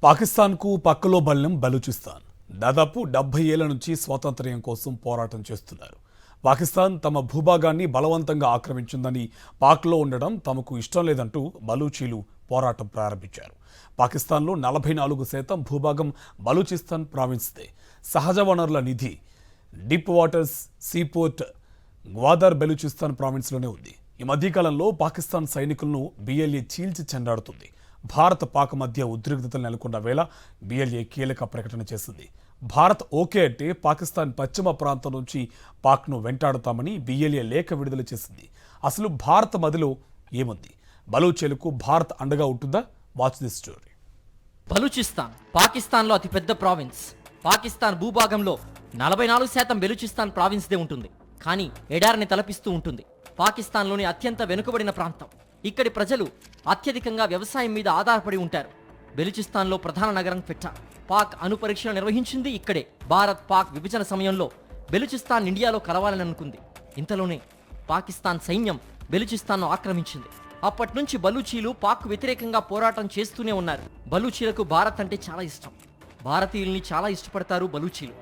పాకిస్తాన్కు పక్కలో బల్యం బలూచిస్తాన్ దాదాపు 70 ఏళ్ల నుంచి స్వాతంత్ర్యం కోసం పోరాటం చేస్తున్నారు. పాకిస్తాన్ తమ భూభాగాన్ని బలవంతంగా ఆక్రమించిందని, పాక్లో ఉండడం తమకు ఇష్టం లేదంటూ బలూచీలు పోరాటం ప్రారంభించారు. పాకిస్తాన్లో 44% భూభాగం బలూచిస్తాన్ ప్రావిన్స్దే. సహజ వనరుల నిధి deep waters seaport Gwadar Balochistan ప్రావిన్స్లోనే ఉంది. ఈ మధ్యకాలంలో పాకిస్తాన్ సైనికులను బిఎల్ఏ చీల్చి చెండాడుతుంది. భారత్ పాక్ మధ్య ఉద్రిక్తతలు నెలకొన్న వేళ బిఎల్ఏ కీలక ప్రకటన చేసింది. భారత్ ఓకే అంటే పాకిస్తాన్ పశ్చిమ ప్రాంతం నుంచి పాక్ను వెంటాడుతామని బిఎల్ఏ లేఖ విడుదల చేసింది. అసలు భారత్ మదిలో ఏముంది? బలూచీలకు భారత్ అండగా ఉంటుందా? Watch this story. బలూచిస్తాన్ పాకిస్తాన్లో అతిపెద్ద ప్రావిన్స్. పాకిస్తాన్ భూభాగంలో 44% బెలూచిస్తాన్ ప్రావిన్స్దే ఉంటుంది. కానీ ఎడారిని తలపిస్తూ ఉంటుంది. పాకిస్తాన్లోని అత్యంత వెనుకబడిన ప్రాంతం. ఇక్కడి ప్రజలు అత్యధికంగా వ్యవసాయం మీద ఆధారపడి ఉంటారు. బెలూచిస్తాన్లో ప్రధాన నగరం క్వెట్టా. పాక్ అణు పరీక్షలు నిర్వహించింది ఇక్కడే. భారత్ పాక్ విభజన సమయంలో బెలూచిస్తాన్ ఇండియాలో కలవాలని అనుకుంది. ఇంతలోనే పాకిస్తాన్ సైన్యం బెలూచిస్తాన్ను ఆక్రమించింది. అప్పటి నుంచి బలూచీలు పాక్ వ్యతిరేకంగా పోరాటం చేస్తూనే ఉన్నారు. బలూచీలకు భారత్ అంటే చాలా ఇష్టం. భారతీయుల్ని చాలా ఇష్టపడతారు బలూచీలు.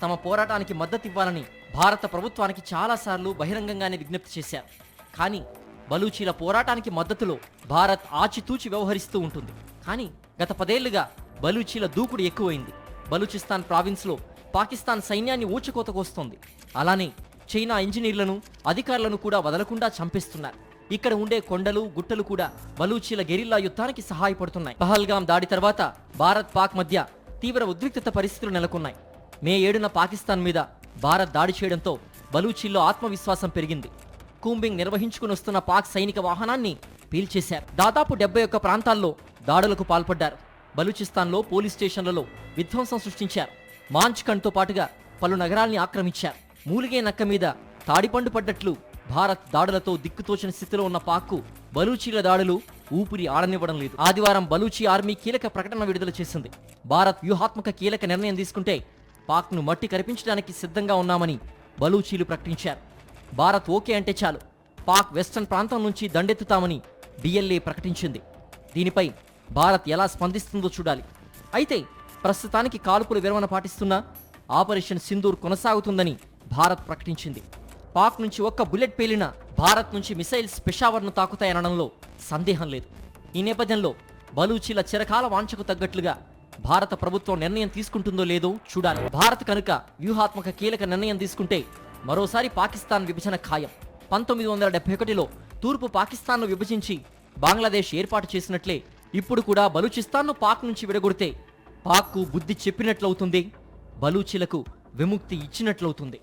తమ పోరాటానికి మద్దతు ఇవ్వాలని భారత ప్రభుత్వానికి చాలాసార్లు బహిరంగంగానే విజ్ఞప్తి చేశారు. కానీ బలూచీల పోరాటానికి మద్దతులో భారత్ ఆచితూచి వ్యవహరిస్తూ ఉంటుంది. కానీ గత 10 ఏళ్లుగా బలూచీల దూకుడు ఎక్కువైంది. బలూచిస్తాన్ ప్రావిన్స్లో పాకిస్తాన్ సైన్యాన్ని ఊచకోత కోస్తోంది. అలానే చైనా ఇంజనీర్లను, అధికారులను కూడా వదలకుండా చంపేస్తున్నారు. ఇక్కడ ఉండే కొండలు, గుట్టలు కూడా బలూచీల గెరిల్లా యుద్ధానికి సహాయపడుతున్నాయి. పహల్గాం దాడి తర్వాత భారత్ పాక్ మధ్య తీవ్ర ఉద్రిక్తత పరిస్థితులు నెలకొన్నాయి. మే 7న పాకిస్తాన్ మీద భారత్ దాడి చేయడంతో బలూచీల్లో ఆత్మవిశ్వాసం పెరిగింది. కూంబింగ్ నిర్వహించుకుని వస్తున్న పాక్ సైనిక వాహనాన్ని పీల్చేశారు. దాదాపు 71 ప్రాంతాల్లో దాడులకు పాల్పడ్డారు. బలూచిస్తాన్లో పోలీస్ స్టేషన్లలో విధ్వంసం సృష్టించారు. మాంచ్కండ్తో పాటుగా పలు నగరాల్ని ఆక్రమించారు. మూలిగే నక్క మీద తాడిపండు పడ్డట్లు భారత్ దాడులతో దిక్కుతోచని స్థితిలో ఉన్న పాక్కు బలూచీల దాడులు ఊపిరి ఆడనివ్వడం లేదు. ఆదివారం బలూచీ ఆర్మీ కీలక ప్రకటన విడుదల చేసింది. భారత్ వ్యూహాత్మక కీలక నిర్ణయం తీసుకుంటే పాక్ను మట్టి కరిపించడానికి సిద్ధంగా ఉన్నామని బలూచీలు ప్రకటించారు. భారత్ ఓకే అంటే చాలు పాక్ వెస్టర్న్ ప్రాంతం నుంచి దండెత్తుతామని బిఎల్ఏ ప్రకటించింది. దీనిపై భారత్ ఎలా స్పందిస్తుందో చూడాలి. అయితే ప్రస్తుతానికి కాల్పుల విరమణ పాటిస్తున్న ఆపరేషన్ సింధూర్ కొనసాగుతుందని భారత్ ప్రకటించింది. పాక్ నుంచి ఒక్క బుల్లెట్ పేలినా భారత్ నుంచి మిసైల్స్ పెషావర్ను తాకుతాయనడంలో సందేహం లేదు. ఈ నేపథ్యంలో బలూచీల చిరకాల వాంఛకు తగ్గట్లుగా భారత ప్రభుత్వం నిర్ణయం తీసుకుంటుందో లేదో చూడాలి. భారత్ కనుక వ్యూహాత్మక కీలక నిర్ణయం తీసుకుంటే మరోసారి పాకిస్తాన్ విభజన ఖాయం. 1971లో తూర్పు పాకిస్తాన్ను విభజించి బంగ్లాదేశ్ ఏర్పాటు చేసినట్లే ఇప్పుడు కూడా బలూచిస్తాన్ను పాక్ నుంచి విడగొడితే పాక్కు బుద్ధి చెప్పినట్లవుతుంది, బలూచీలకు విముక్తి ఇచ్చినట్లవుతుంది.